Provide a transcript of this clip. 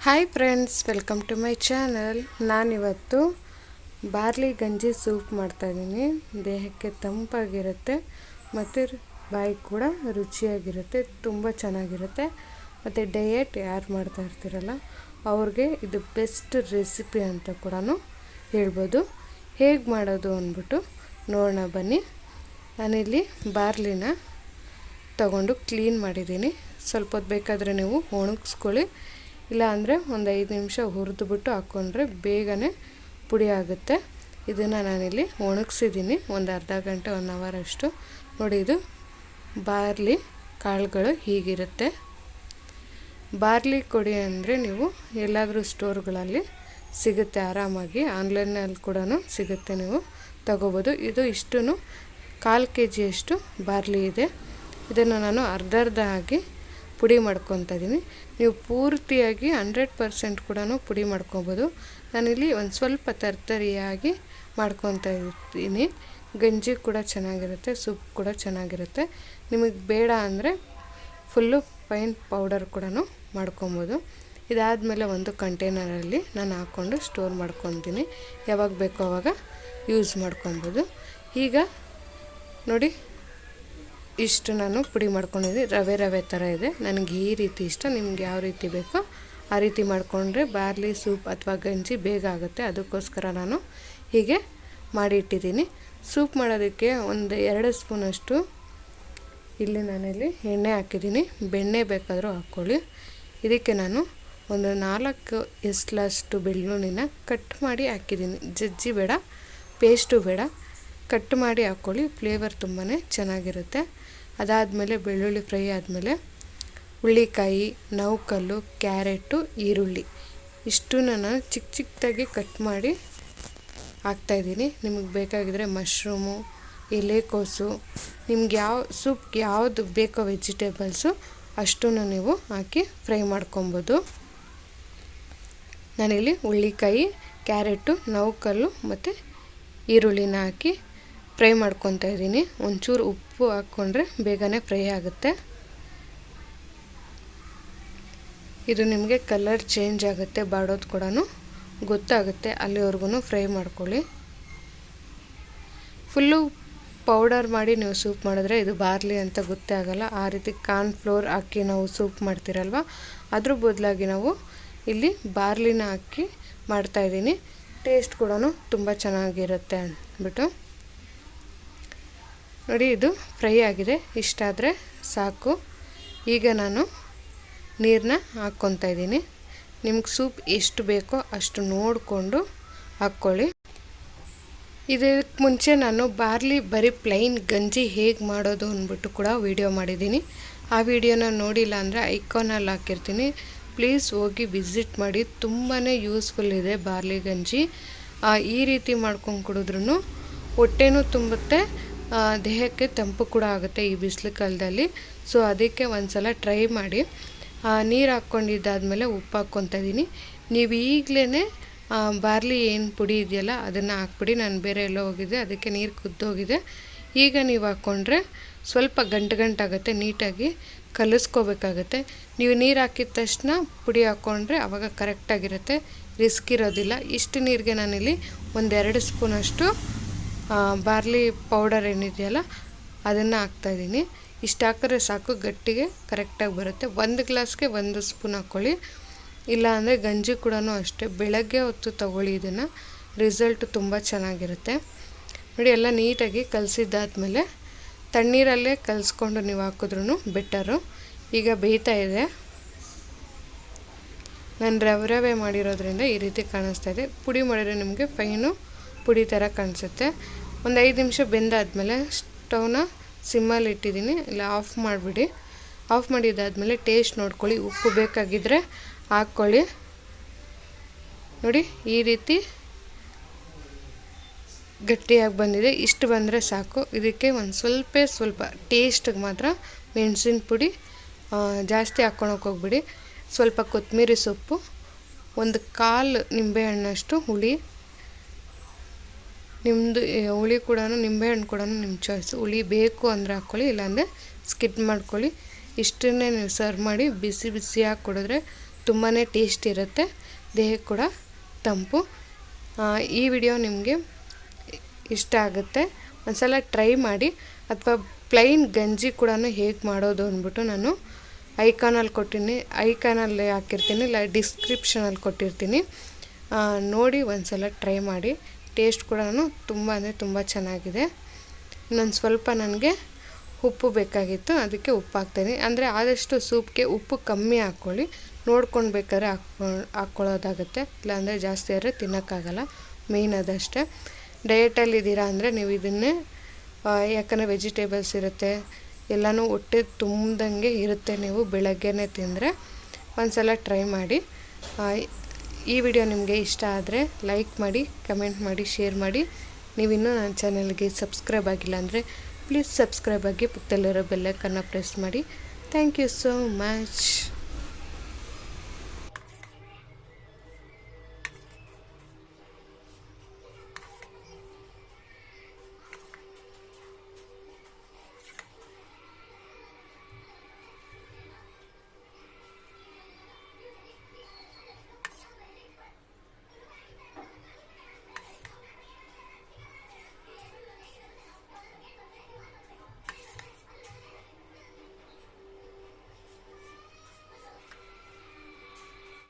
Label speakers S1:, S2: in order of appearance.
S1: Hi friends, welcome to my channel. ನಾನಿವತ್ತು barley ಗಂಜಿ soup ಮಾಡ್ತಾಯಿದ್ದೀನಿ. ದೇಹಕ್ಕೆ ತಂಪಾಗಿರುತ್ತೆ ಮತ್ತು ಬಾಯಿ ಕೂಡ ರುಚಿಯಾಗಿರುತ್ತೆ, ತುಂಬ ಚೆನ್ನಾಗಿರುತ್ತೆ. ಮತ್ತು ಡಯಟ್ ಯಾರು ಮಾಡ್ತಾ ಇರ್ತೀರಲ್ಲ ಅವ್ರಿಗೆ ಇದು ಬೆಸ್ಟ್ ರೆಸಿಪಿ ಅಂತ ಕೂಡ ಹೇಳ್ಬೋದು. ಹೇಗೆ ಮಾಡೋದು ಅಂದ್ಬಿಟ್ಟು ನೋಡೋಣ ಬನ್ನಿ. ನಾನಿಲ್ಲಿ ಬಾರ್ಲಿನ ತಗೊಂಡು ಕ್ಲೀನ್ ಮಾಡಿದ್ದೀನಿ. ಸ್ವಲ್ಪ ಹೊತ್ತು ಬೇಕಾದರೆ ನೀವು ಒಣಗಿಸ್ಕೊಳ್ಳಿ, ಇಲ್ಲ ಅಂದರೆ ಒಂದು 5 ನಿಮಿಷ ಹುರಿದುಬಿಟ್ಟು ಹಾಕ್ಕೊಂಡ್ರೆ ಬೇಗನೆ ಪುಡಿ ಆಗುತ್ತೆ. ಇದನ್ನು ನಾನಿಲ್ಲಿ ಒಣಗಿಸಿದ್ದೀನಿ ಒಂದು ಅರ್ಧ ಗಂಟೆ 1 ಅವರ್ ಅಷ್ಟು. ನೋಡಿ, ಇದು ಬಾರ್ಲಿ ಕಾಳುಗಳು ಹೀಗಿರುತ್ತೆ. ಬಾರ್ಲಿ ಕೊಡಿ ಅಂದರೆ ನೀವು ಎಲ್ಲಾದರೂ ಸ್ಟೋರ್ಗಳಲ್ಲಿ ಸಿಗುತ್ತೆ ಆರಾಮಾಗಿ, ಆನ್ಲೈನಲ್ಲಿ ಕೂಡ ಸಿಗುತ್ತೆ, ನೀವು ತಗೋಬೋದು. ಇದು ಇಷ್ಟು 1/4 kg ಬಾರ್ಲಿ ಇದೆ. ಇದನ್ನು ನಾನು ಅರ್ಧ ಆಗಿ ಪುಡಿ ಮಾಡ್ಕೊತಾ ಇದ್ದೀನಿ. ನೀವು ಪೂರ್ತಿಯಾಗಿ 100% ಕೂಡ ಪುಡಿ ಮಾಡ್ಕೊಬೋದು. ನಾನಿಲ್ಲಿ ಒಂದು ಸ್ವಲ್ಪ ತರ್ತರಿಯಾಗಿ ಮಾಡ್ಕೊತಾ ಇರ್ತೀನಿ. ಗಂಜಿ ಕೂಡ ಚೆನ್ನಾಗಿರುತ್ತೆ, ಸೂಪ್ ಕೂಡ ಚೆನ್ನಾಗಿರುತ್ತೆ. ನಿಮಗೆ ಬೇಡ ಅಂದರೆ ಫುಲ್ಲು ಫೈನ್ ಪೌಡರ್ ಕೂಡ ಮಾಡ್ಕೊಬೋದು. ಇದಾದಮೇಲೆ ಒಂದು ಕಂಟೈನರಲ್ಲಿ ನಾನು ಹಾಕ್ಕೊಂಡು ಸ್ಟೋರ್ ಮಾಡ್ಕೊತೀನಿ. ಯಾವಾಗ ಬೇಕೋ ಆವಾಗ ಯೂಸ್ ಮಾಡ್ಕೊಬೋದು. ಈಗ ನೋಡಿ, ಇಷ್ಟು ನಾನು ಪುಡಿ ಮಾಡ್ಕೊಂಡಿದ್ದೀನಿ. ರವೆ ಥರ ಇದೆ. ನನಗೆ ಈ ರೀತಿ ಇಷ್ಟ, ನಿಮ್ಗೆ ಯಾವ ರೀತಿ ಬೇಕೋ ಆ ರೀತಿ ಮಾಡಿಕೊಂಡ್ರೆ ಬಾರ್ಲಿ ಸೂಪ್ ಅಥವಾ ಗಂಜಿ ಬೇಗ ಆಗುತ್ತೆ. ಅದಕ್ಕೋಸ್ಕರ ನಾನು ಹೀಗೆ ಮಾಡಿ ಇಟ್ಟಿದ್ದೀನಿ. ಸೂಪ್ ಮಾಡೋದಕ್ಕೆ ಒಂದು 2 ಸ್ಪೂನಷ್ಟು ಇಲ್ಲಿ ನಾನಿಲ್ಲಿ ಎಣ್ಣೆ ಹಾಕಿದ್ದೀನಿ. ಬೆಣ್ಣೆ ಬೇಕಾದರೂ ಹಾಕ್ಕೊಳ್ಳಿ. ಇದಕ್ಕೆ ನಾನು ಒಂದು 4 ಎಸ್ಲಷ್ಟು ಬೆಳ್ಳುಳ್ಳಿನ ಕಟ್ ಮಾಡಿ ಹಾಕಿದ್ದೀನಿ. ಜಜ್ಜಿ ಬೇಡ, ಪೇಸ್ಟು ಬೇಡ, ಕಟ್ ಮಾಡಿ ಹಾಕ್ಕೊಳ್ಳಿ. ಫ್ಲೇವರ್ ತುಂಬಾ ಚೆನ್ನಾಗಿರುತ್ತೆ. ಅದಾದಮೇಲೆ ಬೆಳ್ಳುಳ್ಳಿ ಫ್ರೈ ಆದಮೇಲೆ ಹುಳ್ಳಿಕಾಯಿ, ನೌಕಲ್ಲು, ಕ್ಯಾರೆಟು, ಈರುಳ್ಳಿ ಇಷ್ಟು ನಾನು ಚಿಕ್ಕದಾಗಿ ಕಟ್ ಮಾಡಿ ಹಾಕ್ತಾಯಿದ್ದೀನಿ. ನಿಮಗೆ ಬೇಕಾಗಿದ್ದರೆ ಮಶ್ರೂಮು, ಎಲೆಕೋಸು, ನಿಮ್ಗೆ ಯಾವ ಸೂಪ್ಗೆ ಯಾವುದು ಬೇಕೋ ವೆಜಿಟೇಬಲ್ಸು ಅಷ್ಟೂ ನೀವು ಹಾಕಿ ಫ್ರೈ ಮಾಡ್ಕೊಬೋದು. ನಾನಿಲ್ಲಿ ಹುಳ್ಳಿಕಾಯಿ, ಕ್ಯಾರೆಟು, ನೌಕಲ್ಲು ಮತ್ತು ಈರುಳ್ಳಿನ ಹಾಕಿ ಫ್ರೈ ಮಾಡ್ಕೊತಾ ಇದ್ದೀನಿ. ಒಂಚೂರು ಉಪ್ಪು ಹಾಕ್ಕೊಂಡ್ರೆ ಬೇಗನೆ ಫ್ರೈ ಆಗುತ್ತೆ. ಇದು ನಿಮಗೆ ಕಲರ್ ಚೇಂಜ್ ಆಗುತ್ತೆ, ಬಾಡೋದು ಕೂಡ ಗೊತ್ತಾಗುತ್ತೆ. ಅಲ್ಲಿವರೆಗೂ ಫ್ರೈ ಮಾಡ್ಕೊಳ್ಳಿ. ಫುಲ್ಲು ಪೌಡರ್ ಮಾಡಿ ನೀವು ಸೂಪ್ ಮಾಡಿದ್ರೆ ಇದು ಬಾರ್ಲಿ ಅಂತ ಗೊತ್ತೇ ಆಗೋಲ್ಲ. ಆ ರೀತಿ ಕಾರ್ನ್ಫ್ಲೋರ್ ಹಾಕಿ ನಾವು ಸೂಪ್ ಮಾಡ್ತೀರಲ್ವ, ಅದ್ರ ಬದಲಾಗಿ ನಾವು ಇಲ್ಲಿ ಬಾರ್ಲಿನ ಹಾಕಿ ಮಾಡ್ತಾಯಿದ್ದೀನಿ. ಟೇಸ್ಟ್ ಕೂಡ ತುಂಬ ಚೆನ್ನಾಗಿರುತ್ತೆ ಅಂದ್ಬಿಟ್ಟು. ನೋಡಿ, ಇದು ಫ್ರೈ ಆಗಿದೆ. ಇಷ್ಟಾದರೆ ಸಾಕು. ಈಗ ನಾನು ನೀರನ್ನ ಹಾಕ್ಕೊತಾ ಇದ್ದೀನಿ. ನಿಮ್ಗೆ ಸೂಪ್ ಎಷ್ಟು ಬೇಕೋ ಅಷ್ಟು ನೋಡಿಕೊಂಡು ಹಾಕ್ಕೊಳ್ಳಿ. ಇದಕ್ಕೆ ಮುಂಚೆ ನಾನು ಬಾರ್ಲಿ ಬರೀ ಪ್ಲೈನ್ ಗಂಜಿ ಹೇಗೆ ಮಾಡೋದು ಅಂದ್ಬಿಟ್ಟು ಕೂಡ ವಿಡಿಯೋ ಮಾಡಿದ್ದೀನಿ. ಆ ವಿಡಿಯೋನ ನೋಡಿಲ್ಲ ಅಂದರೆ ಐಕಾನಲ್ಲಿ ಹಾಕಿರ್ತೀನಿ, ಪ್ಲೀಸ್ ಹೋಗಿ ವಿಸಿಟ್ ಮಾಡಿ. ತುಂಬಾ ಯೂಸ್ಫುಲ್ ಇದೆ ಬಾರ್ಲಿ ಗಂಜಿ. ಈ ರೀತಿ ಮಾಡ್ಕೊಂಡು ಕುಡಿದ್ರೂ ಹೊಟ್ಟೆನೂ ತುಂಬುತ್ತೆ, ದೇಹಕ್ಕೆ ತಂಪು ಕೂಡ ಆಗುತ್ತೆ ಈ ಬಿಸಿಲು ಕಾಲದಲ್ಲಿ. ಸೊ ಅದಕ್ಕೆ ಒಂದು ಸಲ ಟ್ರೈ ಮಾಡಿ. ನೀರು ಹಾಕ್ಕೊಂಡಿದ್ದಾದಮೇಲೆ ಉಪ್ಪು ಹಾಕ್ಕೊತಾ ಇದ್ದೀನಿ. ನೀವು ಈಗಲೇ ಬಾರ್ಲಿ ಏನು ಪುಡಿ ಇದೆಯಲ್ಲ ಅದನ್ನು ಹಾಕ್ಬಿಡಿ. ನಾನು ಬೇರೆ ಎಲ್ಲೋ ಹೋಗಿದ್ದೆ, ಅದಕ್ಕೆ ನೀರು ಕುದ್ದೋಗಿದೆ. ಈಗ ನೀವು ಹಾಕ್ಕೊಂಡ್ರೆ ಸ್ವಲ್ಪ ಗಂಟಾಗುತ್ತೆ, ನೀಟಾಗಿ ಕಲಿಸ್ಕೋಬೇಕಾಗತ್ತೆ. ನೀವು ನೀರು ಹಾಕಿದ ತಕ್ಷಣ ಪುಡಿ ಹಾಕ್ಕೊಂಡ್ರೆ ಆವಾಗ ಕರೆಕ್ಟಾಗಿರುತ್ತೆ, ರಿಸ್ಕ್ ಇರೋದಿಲ್ಲ. ಇಷ್ಟು ನೀರಿಗೆ ನಾನಿಲ್ಲಿ ಒಂದು 2 ಸ್ಪೂನಷ್ಟು ಬಾರ್ಲಿ ಪೌಡರ್ ಏನಿದೆಯಲ್ಲ ಅದನ್ನು ಹಾಕ್ತಾಯಿದ್ದೀನಿ. ಇಷ್ಟು ಹಾಕಿದ್ರೆ ಸಾಕು, ಗಟ್ಟಿಗೆ ಕರೆಕ್ಟಾಗಿ ಬರುತ್ತೆ. 1 ಗ್ಲಾಸ್ಗೆ 1 ಸ್ಪೂನ್ ಹಾಕ್ಕೊಳ್ಳಿ. ಇಲ್ಲಾಂದರೆ ಗಂಜಿ ಕೂಡ ಅಷ್ಟೇ, ಬೆಳಗ್ಗೆ ಹೊತ್ತು ತಗೊಳ್ಳಿ. ಇದನ್ನು ರಿಸಲ್ಟ್ ತುಂಬ ಚೆನ್ನಾಗಿರುತ್ತೆ. ನೋಡಿ, ಎಲ್ಲ ನೀಟಾಗಿ ಕಲಸಿದ್ದಾದಮೇಲೆ ತಣ್ಣೀರಲ್ಲೇ ಕಲಿಸ್ಕೊಂಡು ನೀವು ಹಾಕಿದ್ರೂ ಬೆಟರು. ಈಗ ಬೇಯ್ತಾ ಇದೆ. ನಾನು ರವೆ ಮಾಡಿರೋದ್ರಿಂದ ಈ ರೀತಿ ಕಾಣಿಸ್ತಾ ಇದೆ. ಪುಡಿ ಮಾಡಿದ್ರೆ ನಿಮಗೆ ಫೈನು ಪುಡಿ ಥರ ಕಾಣಿಸುತ್ತೆ. ಒಂದು 5 ನಿಮಿಷ ಬೆಂದಾದಮೇಲೆ ಸ್ಟವ್ನ ಸಿಮ್ಮಲ್ಲಿ ಇಟ್ಟಿದ್ದೀನಿ, ಇಲ್ಲ ಆಫ್ ಮಾಡಿಬಿಡಿ. ಆಫ್ ಮಾಡಿದ್ದಾದಮೇಲೆ ಟೇಸ್ಟ್ ನೋಡ್ಕೊಳ್ಳಿ, ಉಪ್ಪು ಬೇಕಾಗಿದ್ದರೆ ಹಾಕ್ಕೊಳ್ಳಿ. ನೋಡಿ, ಈ ರೀತಿ ಗಟ್ಟಿಯಾಗಿ ಬಂದಿದೆ. ಇಷ್ಟು ಬಂದರೆ ಸಾಕು. ಇದಕ್ಕೆ ಒಂದು ಸ್ವಲ್ಪ ಟೇಸ್ಟಿಗೆ ಮಾತ್ರ ಮೆಣಸಿನ ಪುಡಿ ಜಾಸ್ತಿ ಹಾಕ್ಕೊಳಕ್ಕೆ ಹೋಗ್ಬಿಡಿ. ಸ್ವಲ್ಪ ಕೊತ್ತಂಬರಿ ಸೊಪ್ಪು, 1/4 ನಿಂಬೆಹಣ್ಣಷ್ಟು ಹುಳಿ. ನಿಮ್ಮದು ಹುಳಿ ಕೂಡ, ನಿಂಬೆಹಣ್ಣು ಕೂಡ ನಿಮ್ಮ ಚಾಯ್ಸು. ಹುಳಿ ಬೇಕು ಅಂದರೆ ಹಾಕ್ಕೊಳ್ಳಿ, ಇಲ್ಲಾಂದರೆ ಸ್ಕಿಪ್ ಮಾಡ್ಕೊಳ್ಳಿ. ಇಷ್ಟನ್ನೇ ನೀವು ಸರ್ವ್ ಮಾಡಿ ಬಿಸಿಯಾಗಿ ಕುಡಿದ್ರೆ ತುಂಬಾ ಟೇಸ್ಟ್ ಇರುತ್ತೆ, ದೇಹಕ್ಕೆ ಕೂಡ ತಂಪು. ಈ ವಿಡಿಯೋ ನಿಮಗೆ ಇಷ್ಟ ಆಗುತ್ತೆ, ಒಂದ್ಸಲ ಟ್ರೈ ಮಾಡಿ. ಅಥವಾ ಪ್ಲೈನ್ ಗಂಜಿ ಕೂಡ ಹೇಗೆ ಮಾಡೋದು ಅಂದ್ಬಿಟ್ಟು ನಾನು ಐಕಾನಲ್ಲಿ ಹಾಕಿರ್ತೀನಿ, ಇಲ್ಲ ಡಿಸ್ಕ್ರಿಪ್ಷನಲ್ಲಿ ಕೊಟ್ಟಿರ್ತೀನಿ, ನೋಡಿ ಒಂದ್ಸಲ ಟ್ರೈ ಮಾಡಿ. ಟೇಸ್ಟ್ ಕೂಡ ತುಂಬ ಅಂದರೆ ತುಂಬ ಚೆನ್ನಾಗಿದೆ. ಇನ್ನೊಂದು ಸ್ವಲ್ಪ ನನಗೆ ಉಪ್ಪು ಬೇಕಾಗಿತ್ತು, ಅದಕ್ಕೆ ಉಪ್ಪು ಹಾಕ್ತೀನಿ. ಅಂದರೆ ಆದಷ್ಟು ಸೂಪ್ಗೆ ಉಪ್ಪು ಕಮ್ಮಿ ಹಾಕ್ಕೊಳ್ಳಿ, ನೋಡ್ಕೊಂಡು ಬೇಕಾದ್ರೆ ಹಾಕ್ಕೊಳ್ಳೋದಾಗುತ್ತೆ. ಇಲ್ಲಾಂದರೆ ಜಾಸ್ತಿ ಆದರೆ ತಿನ್ನೋಕ್ಕಾಗಲ್ಲ. ಮೇಯ್ನ್ ಅದಷ್ಟೇ. ಡಯಟಲ್ಲಿದ್ದೀರಾ ಅಂದರೆ ನೀವು ಇದನ್ನೇ, ಯಾಕಂದರೆ ವೆಜಿಟೇಬಲ್ಸ್ ಇರುತ್ತೆ, ಎಲ್ಲನೂ ಹೊಟ್ಟೆ ತುಂಬ್ದಂಗೆ ಇರುತ್ತೆ. ನೀವು ಬೆಳಗ್ಗೆನೇ ತಿಂದರೆ ಒಂದ್ಸಲ ಟ್ರೈ ಮಾಡಿ. ಈ ವಿಡಿಯೋ ನಿಮಗೆ ಇಷ್ಟ ಆದರೆ ಲೈಕ್ ಮಾಡಿ, ಕಮೆಂಟ್ ಮಾಡಿ, ಶೇರ್ ಮಾಡಿ. ನೀವಿನ್ನೂ ನನ್ನ ಚಾನಲ್ಗೆ ಸಬ್ಸ್ಕ್ರೈಬ್ ಆಗಿಲ್ಲ ಅಂದರೆ ಪ್ಲೀಸ್ ಸಬ್ಸ್ಕ್ರೈಬ್ ಆಗಿ, ಪಕ್ಕದಲ್ಲಿರೋ ಬೆಲ್ ಐಕಾನ್ನ ಪ್ರೆಸ್ ಮಾಡಿ. Thank you so much.